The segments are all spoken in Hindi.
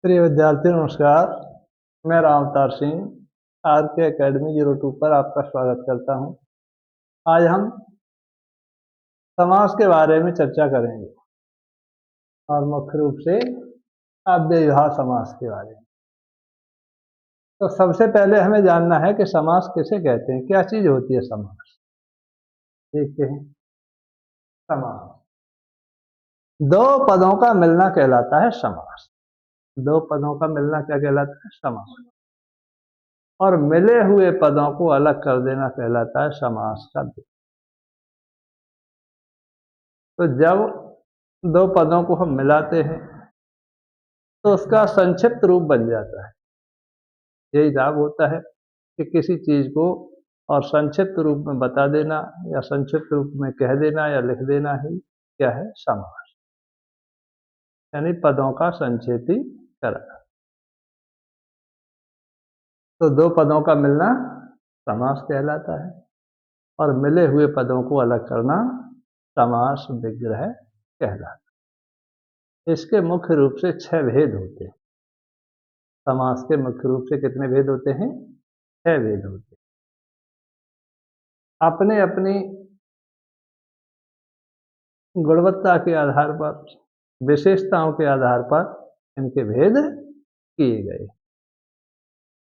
प्रिय विद्यार्थी नमस्कार। मैं राम अवतार सिंह आर के अकेडमी 02 पर आपका स्वागत करता हूं। आज हम समास के बारे में चर्चा करेंगे और मुख्य रूप से अव्ययीभाव समास के बारे में। तो सबसे पहले हमें जानना है कि समास किसे कहते हैं, क्या चीज होती है समास। देखते हैं। समास दो पदों का मिलना कहलाता है समास। दो पदों का मिलना क्या कहलाता है? समास। और मिले हुए पदों को अलग कर देना कहलाता है समास का विग्रह। तो जब दो पदों को हम मिलाते हैं तो उसका संक्षिप्त रूप बन जाता है। यही लाभ होता है कि किसी चीज को और संक्षिप्त रूप में बता देना या संक्षिप्त रूप में कह देना या लिख देना ही क्या है? समास, यानी पदों का संक्षेपीकरण। तो दो पदों का मिलना समास कहलाता है और मिले हुए पदों को अलग करना समास विग्रह कहलाता है। इसके मुख्य रूप से 6 भेद होते हैं। समास के मुख्य रूप से कितने भेद होते हैं? 6 भेद होते हैं। अपने अपनी गुणवत्ता के आधार पर, विशेषताओं के आधार पर इनके भेद किए गए।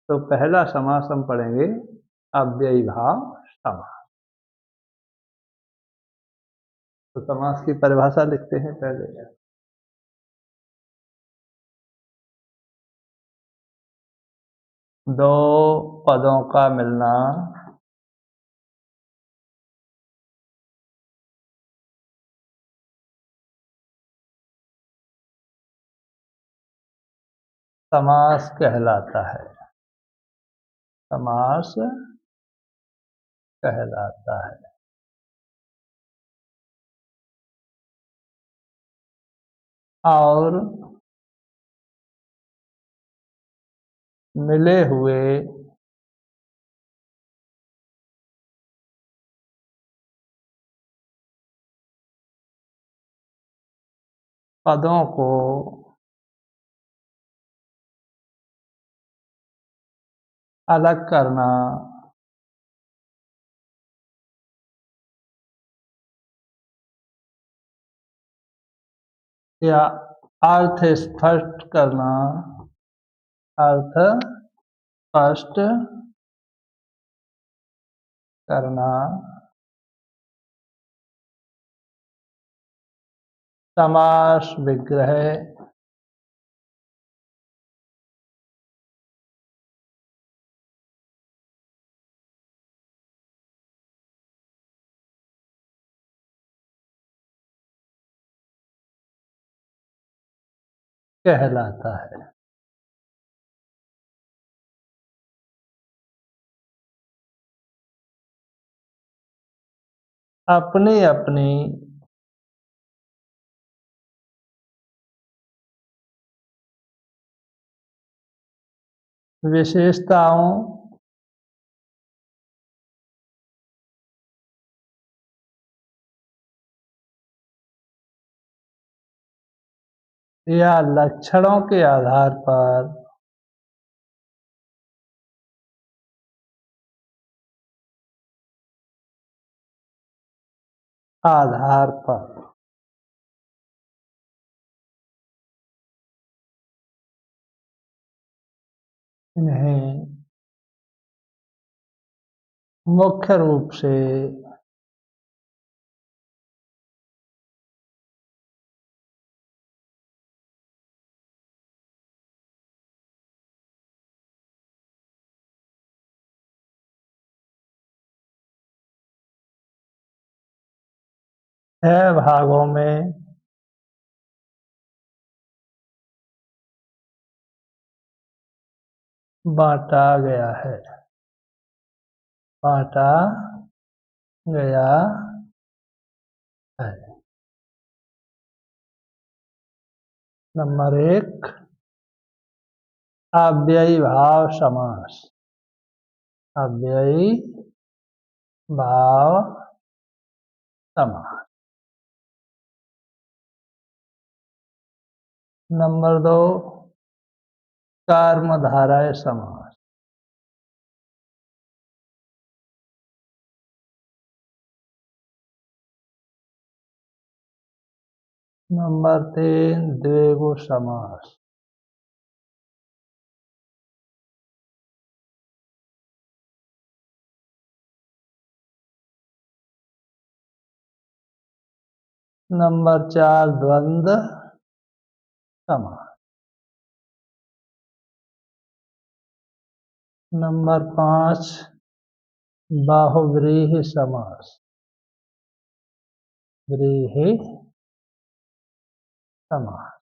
तो पहला समास हम पढ़ेंगे अव्ययीभाव समास। तो समास की परिभाषा लिखते हैं पहले। दो पदों का मिलना समास कहलाता है। समास कहलाता है। और मिले हुए पदों को अलग करना या अर्थ स्पष्ट करना, अर्थ स्पष्ट करना समास विग्रह कहलाता है। अपनी अपनी विशेषताओं या लक्षणों के आधार पर इन्हें मुख्य रूप से छह भागों में बांटा गया है। बांटा गया है। नंबर 1, अव्ययीभाव समास। अव्ययीभाव समास। नंबर 2, कर्मधारय समास। नंबर 3 द्विगु समास। नंबर 4 द्वंद्व समास। नंबर 5 बाहुव्रीहि समास। व्रीहि समास।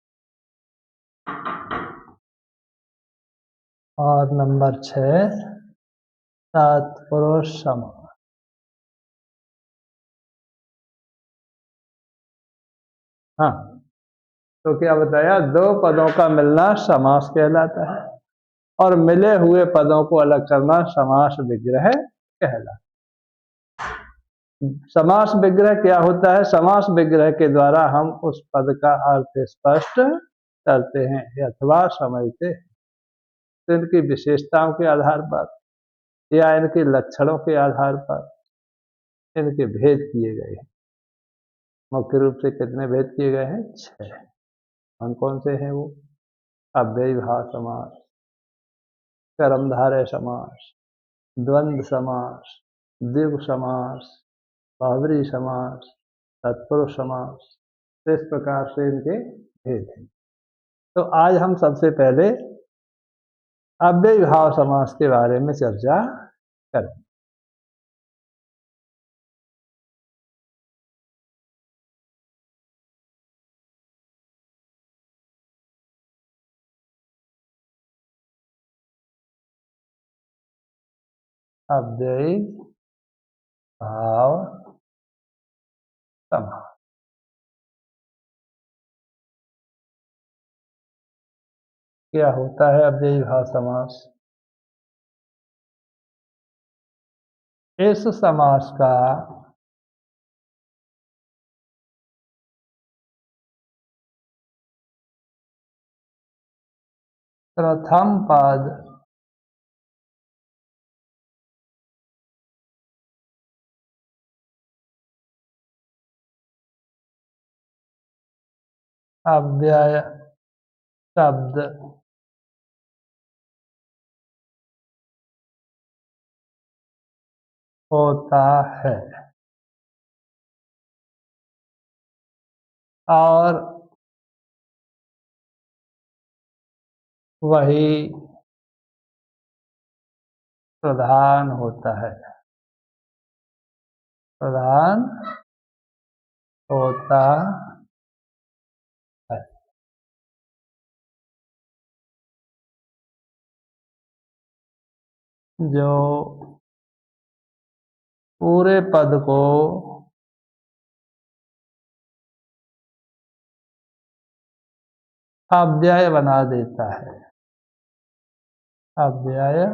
और नंबर 6 तत्पुरुष समास। हाँ, तो क्या बताया, दो पदों का मिलना समास कहलाता है और मिले हुए पदों को अलग करना समास विग्रह कहलाता है। समास विग्रह क्या होता है? समास विग्रह के द्वारा हम उस पद का अर्थ स्पष्ट करते हैं अथवा समझते हैं। तो इनकी विशेषताओं के आधार पर या इनके लक्षणों के आधार पर इनके भेद किए गए हैं। मुख्य रूप से कितने भेद किए गए हैं? 6। कौन कौन से हैं वो? अव्ययीभाव समास, कर्मधारय समास, द्वंद्व समास, द्विगु समास, बाहुव्रीहि समास, तत्पुरुष समास। तो इस प्रकार से इनके भेद हैं। तो आज हम सबसे पहले अव्ययीभाव समास के बारे में चर्चा करें। अव्ययीभाव समास क्या होता है? अव्ययीभाव समास इस समास का प्रथम पद अव्यय शब्द होता है और वही प्रधान होता है। प्रधान होता है। जो पूरे पद को अव्यय बना देता है। अव्यय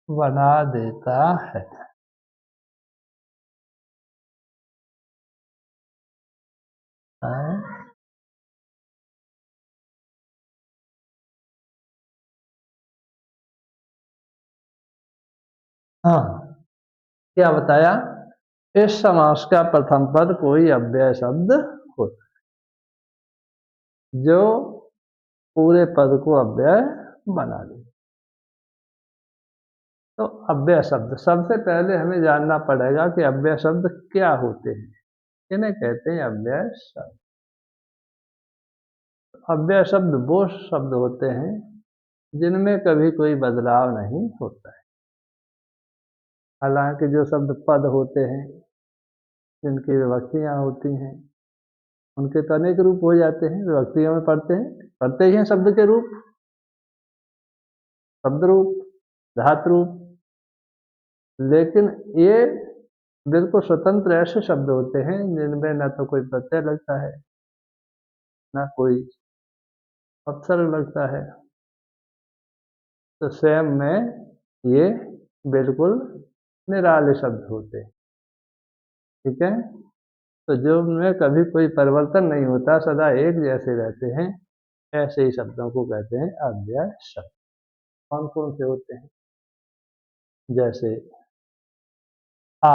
बना देता है। हाँ, क्या बताया? इस समास का प्रथम पद कोई अव्यय शब्द होता है जो पूरे पद को अव्यय बना दे। तो अव्यय शब्द सबसे पहले हमें जानना पड़ेगा कि अव्यय शब्द क्या होते हैं। इन्हें कहते हैं अव्यय शब्द। अव्यय शब्द वो शब्द होते हैं जिनमें कभी कोई बदलाव नहीं होता है। हालांकि जो शब्द पद होते हैं जिनकी विभक्तियां होती हैं उनके तो अनेक रूप हो जाते हैं। विभक्तियों में पढ़ते ही हैं शब्द के रूप, शब्द रूप, धातु रूप। लेकिन ये बिल्कुल स्वतंत्र ऐसे शब्द होते हैं जिनमें न तो कोई प्रत्यय लगता है न कोई अपसर्ग लगता है। तो स्वयं में ये बिल्कुल निराले शब्द होते हैं। ठीक है, तो जो उनमें कभी कोई परिवर्तन नहीं होता, सदा एक जैसे रहते हैं, ऐसे ही शब्दों को कहते हैं अव्यय शब्द। कौन कौन से होते हैं? जैसे आ,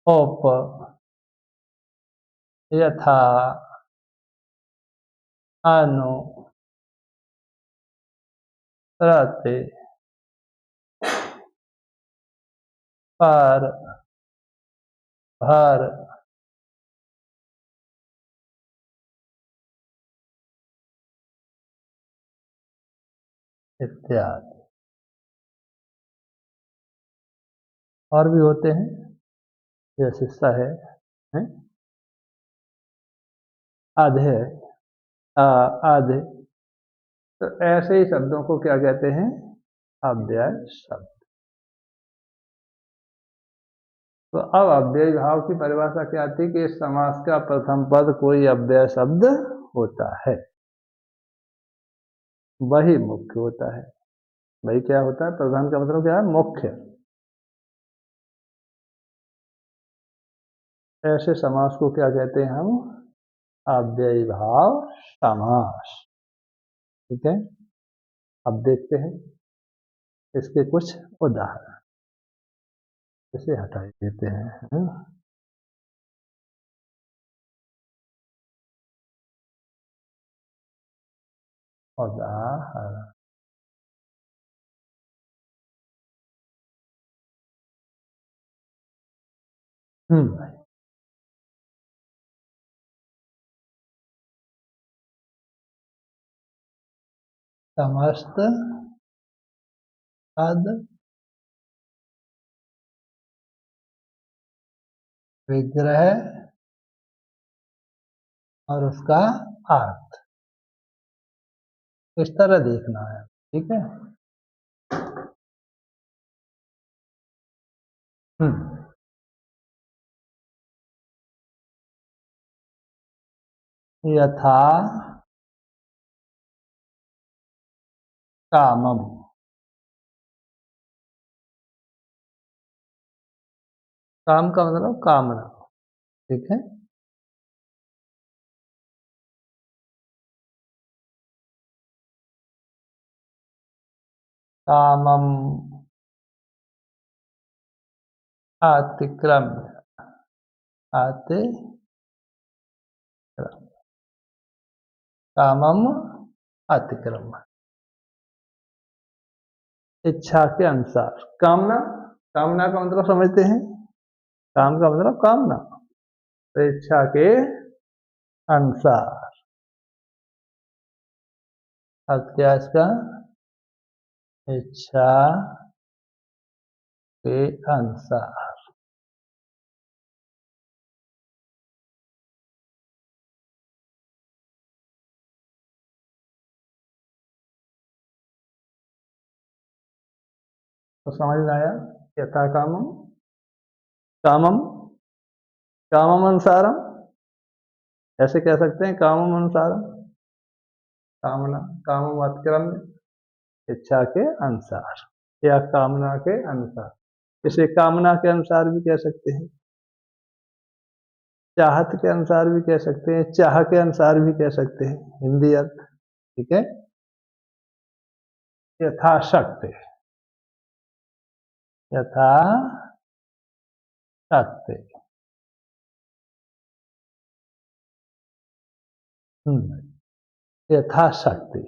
ओप, यथा, अनु, रति, पर, भर, इत्यादि। और भी होते हैं, जैसे सह है, आधे, आधे। तो ऐसे ही शब्दों को क्या कहते हैं? अव्यय शब्द। तो अब अव्यय भाव की परिभाषा क्या आती है कि इस समास का प्रथम पद कोई अव्यय शब्द होता है, वही मुख्य होता है। वही क्या होता है? प्रधान का मतलब क्या है? मुख्य। ऐसे समास को क्या कहते हैं हम? अव्ययी भाव समास। ठीक है, अब देखते हैं इसके कुछ उदाहरण। इसे हटा देते हैं, उदाहरण। समस्त पद विग्रह और उसका अर्थ, इस तरह देखना है। ठीक है। यथा कामम। काम का मतलब कामना। ठीक है। कामम अतिक्रम्य, अतिक्रम, कामम अतिक्रम, इच्छा के अनुसार। कामना, कामना का मतलब समझते हैं? काम का मतलब कामना, तो इच्छा के अनुसार। अब क्या इसका? इच्छा के अनुसार। तो समझ में आया? यथा कामम, कामम, कामम अनुसारम, ऐसे कह सकते हैं, कामम अनुसारम, कामना, कामम अतिक्रम, इच्छा के अनुसार या कामना के अनुसार। इसे कामना के अनुसार भी कह सकते हैं, चाहत के अनुसार भी कह सकते हैं, चाह के अनुसार भी कह सकते हैं, हिंदी अर्थ। ठीक है। यथाशक्ति, यथाशक्ति, यथाशक्ति।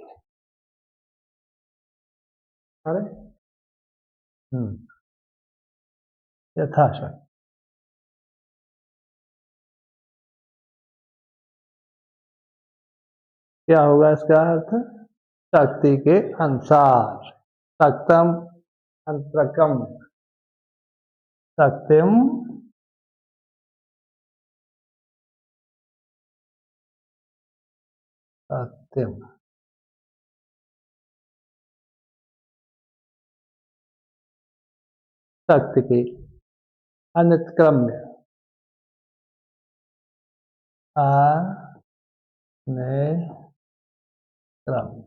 अरे, यथाशक्ति क्या होगा इसका अर्थ? शक्ति के अनुसार। शक्तम अंतरकम, शक्तिम सत्यम। शक्ति के अनुक्रम्य, क्रम।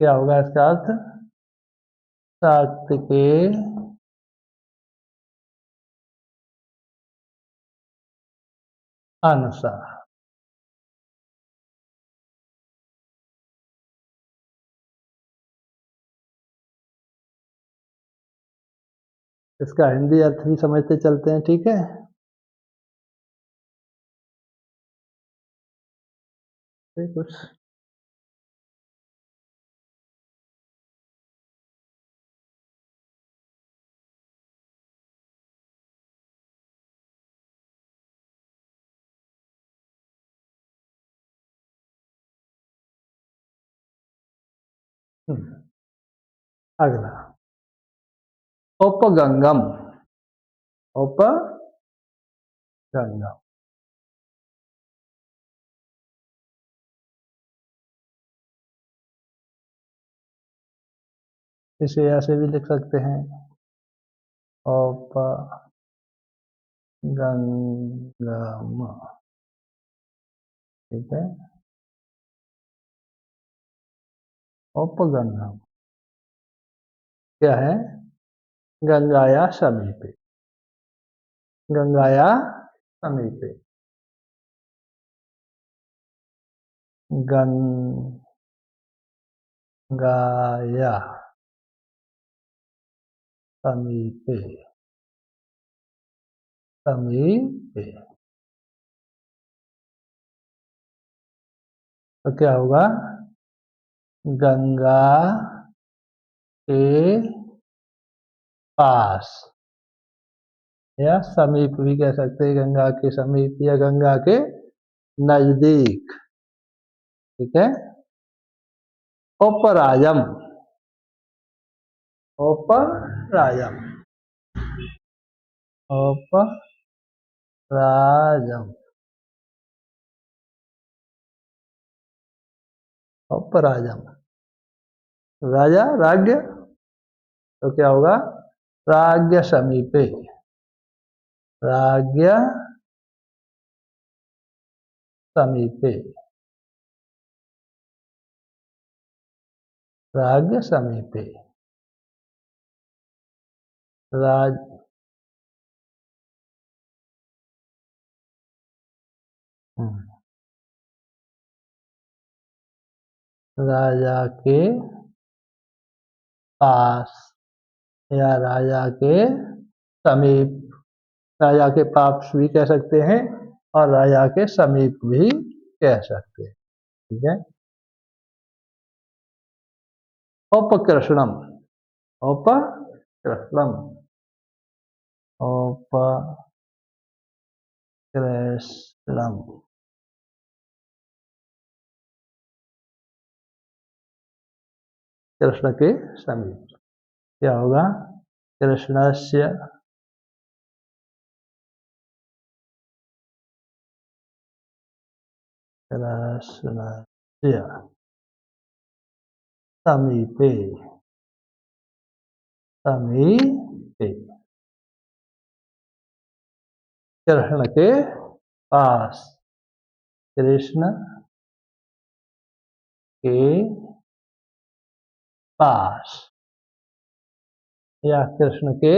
क्या होगा इसका अर्थ? शक्ति के अनुसार। इसका हिंदी अर्थ भी समझते चलते हैं, ठीक है। कुछ अगला उपगंगम। उपगंगम इसे ऐसे भी लिख सकते हैं, उपगंगम, ठीक है। उपगंगम क्या है? गंगाया समीपे, गंगाया समीपे, गंगाया समीपे, समीपे। तो क्या होगा? गंगा के पास, या समीप भी कह सकते हैं, गंगा के समीप या गंगा के नजदीक, ठीक है। उपराजम, उपराजम, उपराजम, उपराजम। राजा, राज्य, तो क्या होगा? राज्य समीपे, राज्य समीपे, राज्य समीपे, राज, राजा के पास या राजा के समीप, राजा के पास भी कह सकते हैं और राजा के समीप भी कह सकते हैं, ठीक है। उपकृष्णम, उपकृष्णम, उपकृष्णम, कृष्ण के समीप क्या होगा? कृष्णस्य, कृष्णस्य समीपे, समीपे, कृष्ण के पास, कृष्ण के पास, या कृष्ण के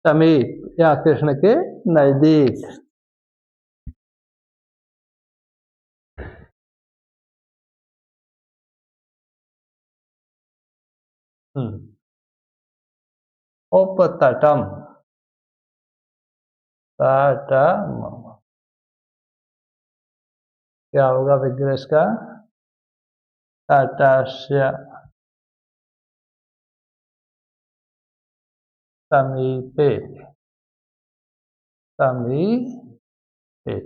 समीप, या कृष्ण के नजदीक। उपतटम, तटम, क्या होगा विग्रह इसका? तटस्य समीपे, समीपे,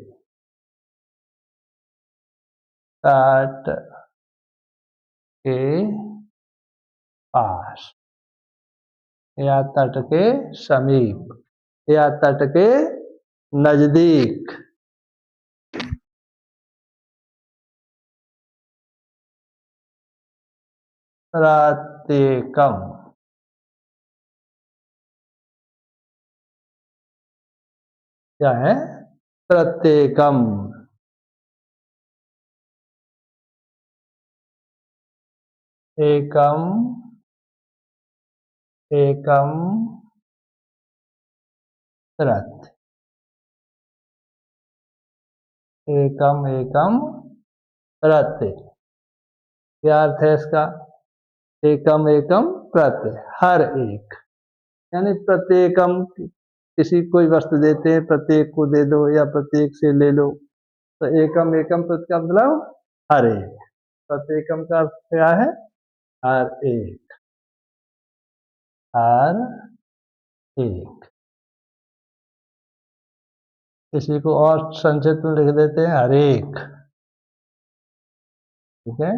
तट के पास, या तट के समीप, या तट के नजदीक। प्रत्येकम, क्या है? प्रत्येकम, एकम, एकम, प्रत, एकम एकम प्रत्यय, क्या अर्थ है इसका? एकम एकम प्रत्यय, हर एक, यानी प्रत्येकम, किसी कोई वस्तु देते हैं, प्रत्येक को दे दो या प्रत्येक से ले लो, तो एकम एकम प्रत्यय का मतलब हर एक, प्रत्येकम का अर्थ क्या है? हर एक, हर एक। किसी को और संक्षिप्त में लिख देते हैं हर एक, ठीक है।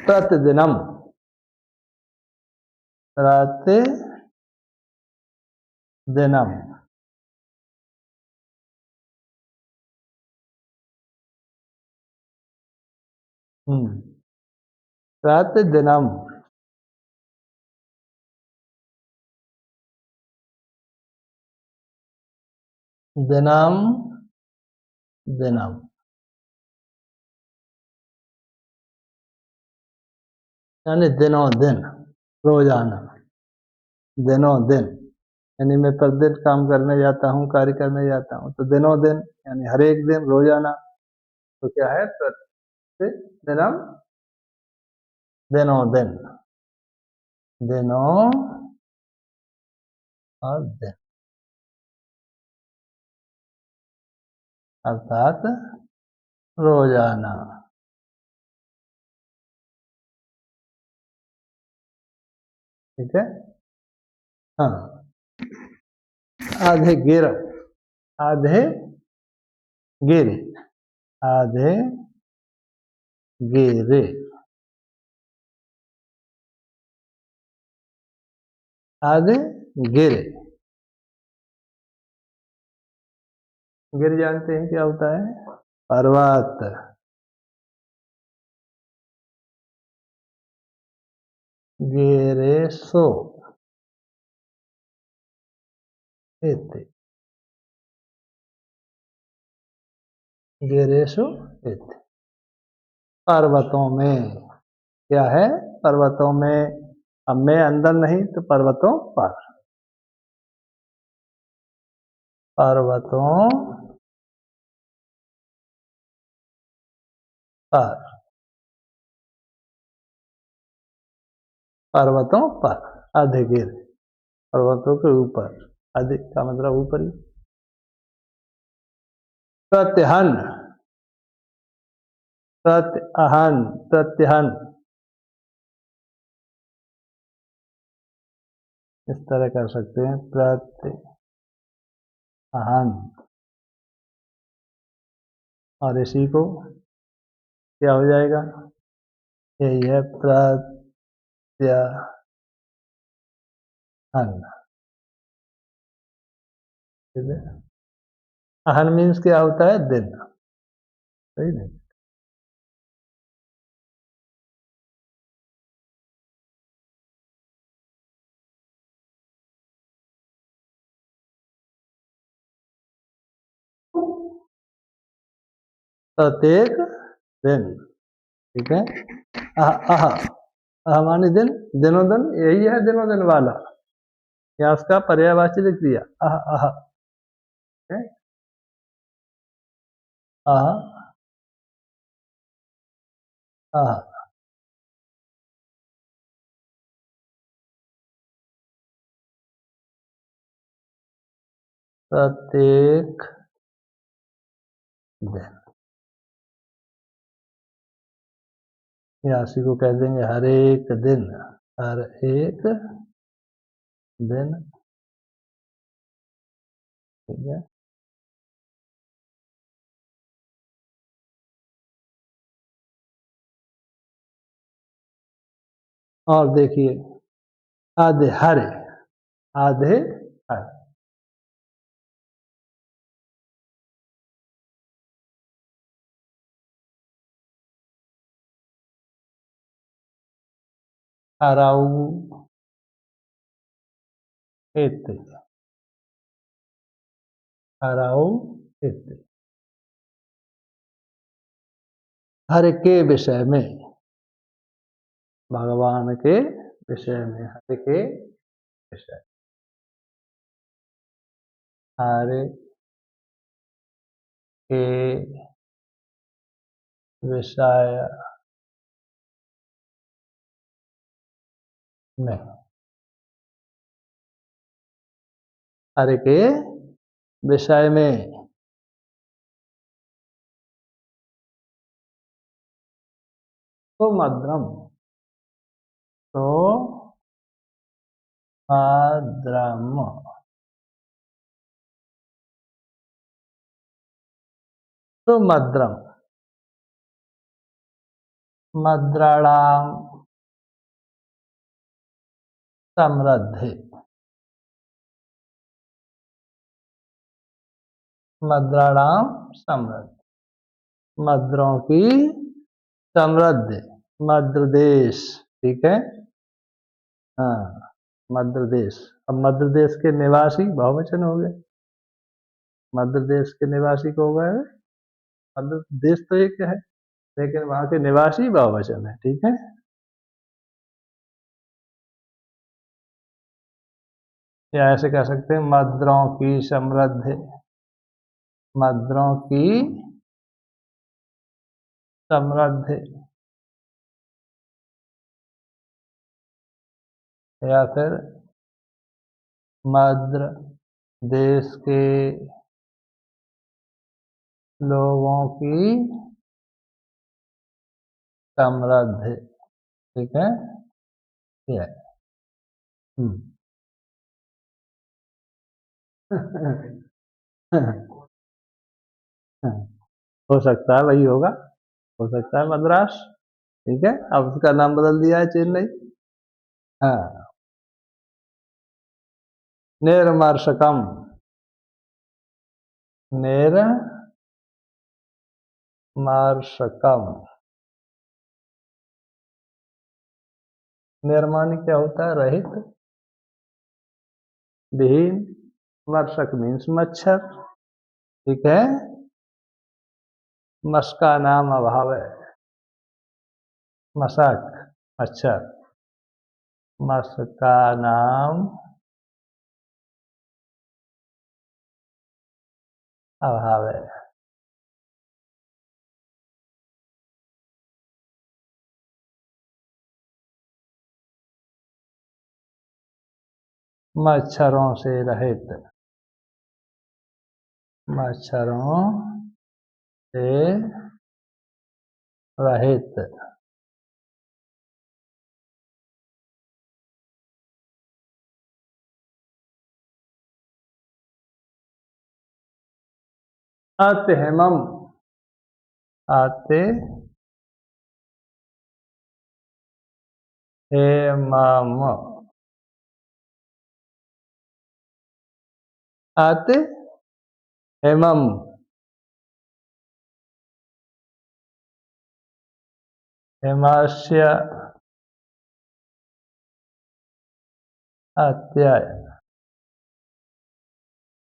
प्रतिदिनम, प्रतिदिनम, प्रतिदिनम, दिनम, दिनम, यानी दिनों दिन, रोजाना, दिनों दिन, यानी मैं प्रतिदिन काम करने जाता हूँ, कार्य करने जाता हूँ, तो दिनों दिन यानी हर एक दिन, रोजाना, तो क्या है? प्रतिदिनम, दिनों दिन, दिनों और दिन, अर्थात रोजाना, ठीक है। हाँ, आधे गिर, आधे गिरे, आधे गिरे, आधे गिरे, गिर जानते हैं क्या होता है? पर्वत, गिरे सो इति, गिरेशु इति, पर्वतों में, क्या है? पर्वतों में, अब मैं अंदर नहीं तो पर्वतों पर, पर्वतों पर, पर्वतों पर, अधिगिर, पर्वतों के ऊपर, अधिक का मतलब ऊपर ही। प्रत्यहन, प्रत्यहन, प्रत्यहन, इस तरह कर सकते हैं, प्रत्यहन, और इसी को क्या हो जाएगा? यही है प्रत्यहन, ठीक है। अहन मीन्स क्या होता है? दिन, सही नहीं? प्रत्येक दिन, ठीक है। अह अह, अह माने दिन, दिनों दिन, यही है दिनों दिन वाला, या उसका पर्यायवाची लिख दिया, अह अह, है? अह अह, प्रत्येक दिन, या इसी को कह देंगे हर एक दिन, हर एक दिन, ठीक है। और देखिए, आधे हरे, आधे हरे, हराऊ इत्ते, हराऊ इत्ते, हर के विषय में, भगवान के विषय में, हर के विषय, आर्य के विषय में, आर्य के विषय में सुमद्रम, तो मद्रम, सुमद्रम, मद्राणाम समृद्धि, मद्राणाम समृद्धि, मद्रों की समृद्धि, मध्य देश, ठीक है। हाँ, मध्य देश। अब मध्य देश के निवासी बहुवचन हो गए, मध्य देश के निवासी को हो गए, मध्य देश तो एक है लेकिन वहां के निवासी बहुवचन है, ठीक है। या ऐसे कह सकते हैं मद्रों की समृद्धि, मद्रों की समृद्धि, या फिर मध्य देश के लोगों की समृद्धि, ठीक है। ये हो सकता है वही होगा, हो सकता है मद्रास, ठीक है। अब उसका नाम बदल दिया है चेन्नई। हाँ, निर्मर्शकम, निर्मर्शकम, निर्माण क्या होता है? रहित, विहीन, मर्शक मीन्स मच्छर, ठीक है। मस का नाम अभाव है, मशक मच्छर, मस का नाम अभाव है। मच्छरों से रहित, मच्छरों से रहित, अतिहेमम, आते हेमम, आते हेमम, हेमास्य अत्यय,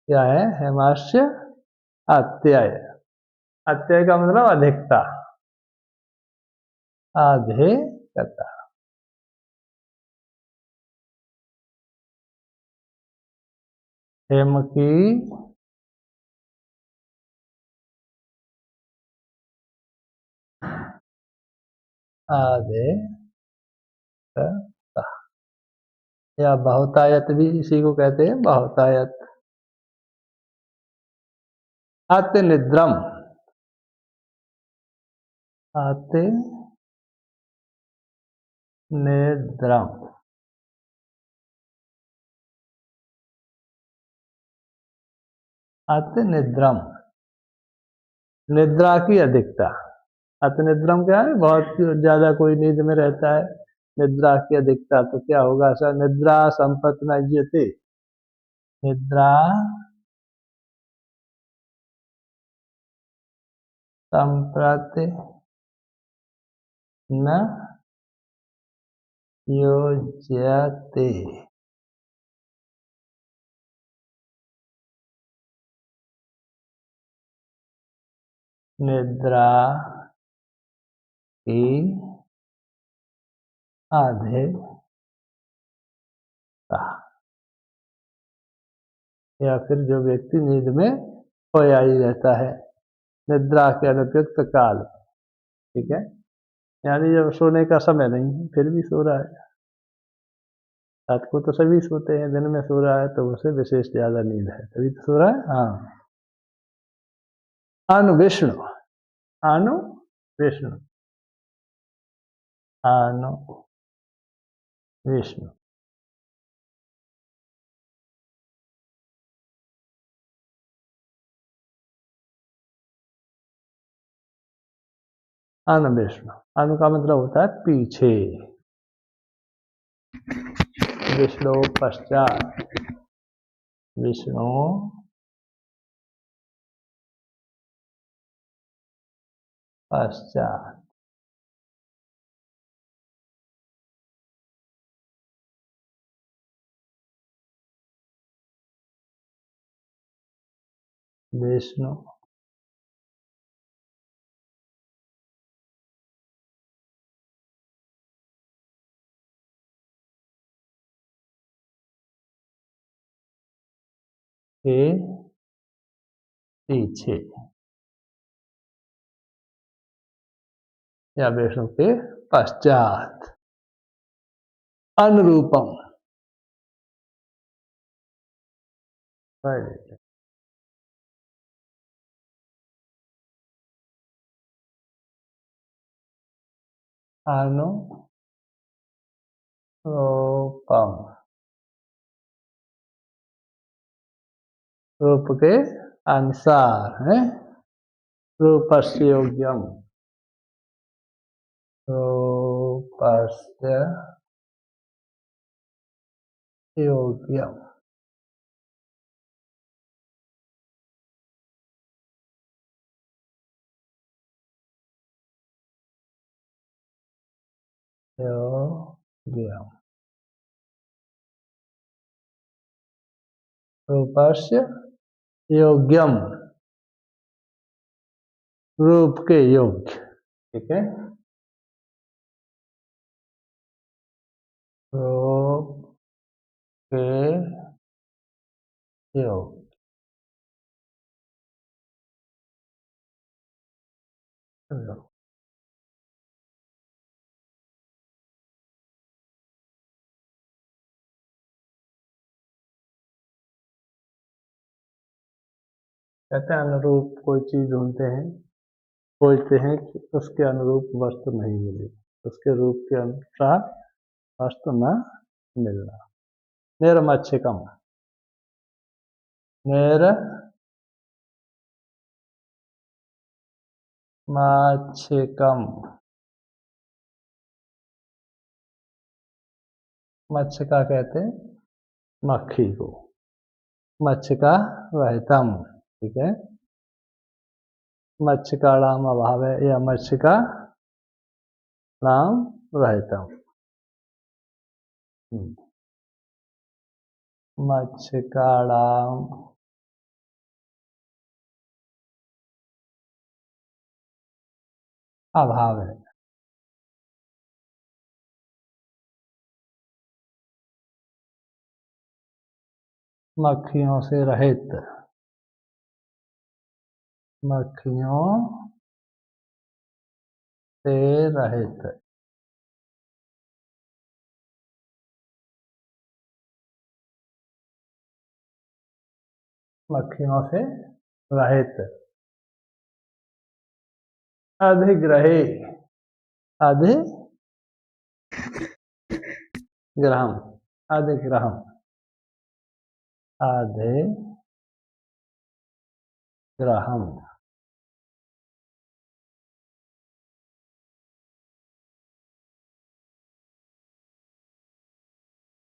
क्या है? हेमास्य अत्यय, अत्यय का मतलब अधिकता, अधिकता, हेम की अधिकता, या बहुतायत भी इसी को कहते हैं, बहुतायत। अति निद्रम, अति निद्रम, अति निद्रम, निद्रा की अधिकता। अति निद्रम क्या है? बहुत ज्यादा कोई नींद में रहता है, निद्रा की अधिकता, तो क्या होगा सर? निद्रा संपत्ति नज्यते, निद्रा संप्रति न योज्यते, निद्रा की अधिकता, या फिर जो व्यक्ति नींद में खोया ही रहता है निद्रा के अनुपयुक्त काल, ठीक है, यानी जब सोने का समय नहीं है फिर भी सो रहा है। रात को तो सभी सोते हैं, दिन में सो रहा है तो उसे विशेष ज्यादा नींद है, तभी तो सो रहा है। हाँ, अनु विष्णु, अनु विष्णु, अनु विष्णु, अनु विष्णु, अनु का मतलब होता है पीछे, विष्णु पश्चात, विष्णु पश्चात, विष्णु के पीछे या विष्णु के पश्चात, अनुरूपम, अनुरूपम, रूप के अनुसार है, रूपस्य योग्यम, रूपस्य योग्यम, योग्यम, रूपस्य योग्यम, रूप के योग्य, ठीक है, रूप के योग्य, कहते हैं अनुरूप कोई चीज ढूंढते हैं, खोजते हैं कि उसके अनुरूप वस्तु नहीं मिली, उसके रूप के अनुसार वस्तु न मिलना। निर्मच्छिकम, निर्मच्छिकम, मच्छिका कहते हैं मक्खी को, मच्छिका रहितम, ठीक है, मच्छिका नाम अभाव है या मच्छिका नाम रहितम, मच्छिका नाम अभाव है, मक्खियों से रहित, मक्खियों से रहित, मक्खियों से रहित, अधिग्रही, अधिग्रहम, अधिग्रहम, अधिग्रहम,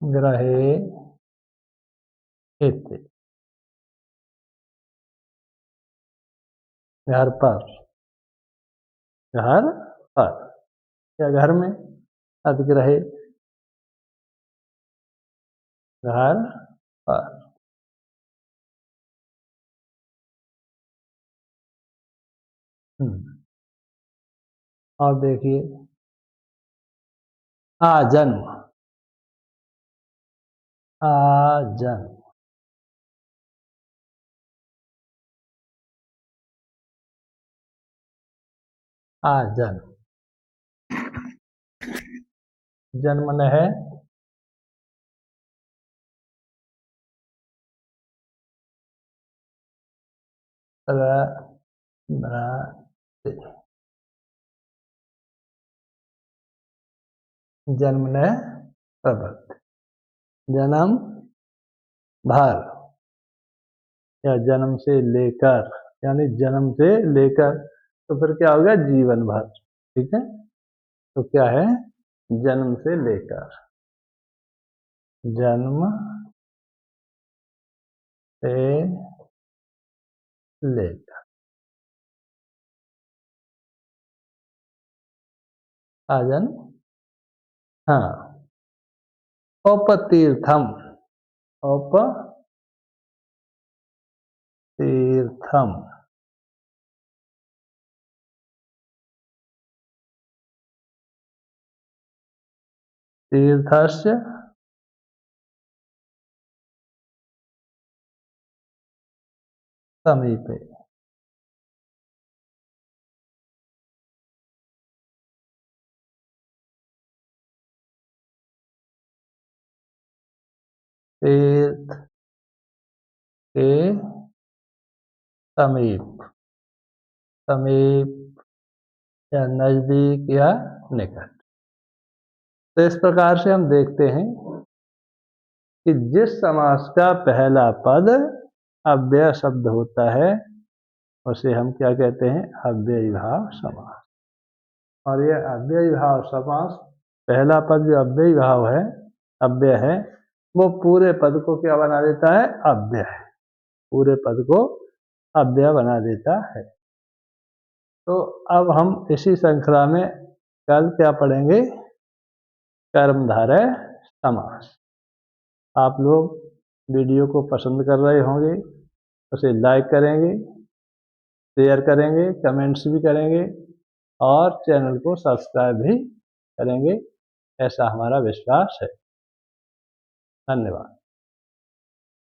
ग्रहे हित, घर पर, घर पर या घर में, अधिग्रहे घर पर, और देखिए आजन्म, आजन्म, आजन, जन्मन है जन्मन प्रवृत्ति, जन्म भर या जन्म से लेकर, यानी जन्म से लेकर, तो फिर क्या होगा, जीवन भर। ठीक है, तो क्या है, जन्म से लेकर, जन्म से लेकर, आजन। हाँ, औपतीर्थम, औपतीर्थम, तीर्थस्य समीपे, तीर्थ के समीप, समीप या नजदीक या निकट। तो इस प्रकार से हम देखते हैं कि जिस समास का पहला पद अव्यय शब्द होता है उसे हम क्या कहते हैं, अव्ययीभाव समास। और ये अव्ययीभाव समास, पहला पद जो अव्ययीभाव है, अव्यय है, वो पूरे पद को क्या बना देता है, अव्यय है, पूरे पद को अव्यय बना देता है। तो अब हम इसी श्रृंखला में कल क्या पढ़ेंगे, कर्मधारय समास। आप लोग वीडियो को पसंद कर रहे होंगे, उसे लाइक करेंगे, शेयर करेंगे, कमेंट्स भी करेंगे और चैनल को सब्सक्राइब भी करेंगे, ऐसा हमारा विश्वास है। धन्यवाद।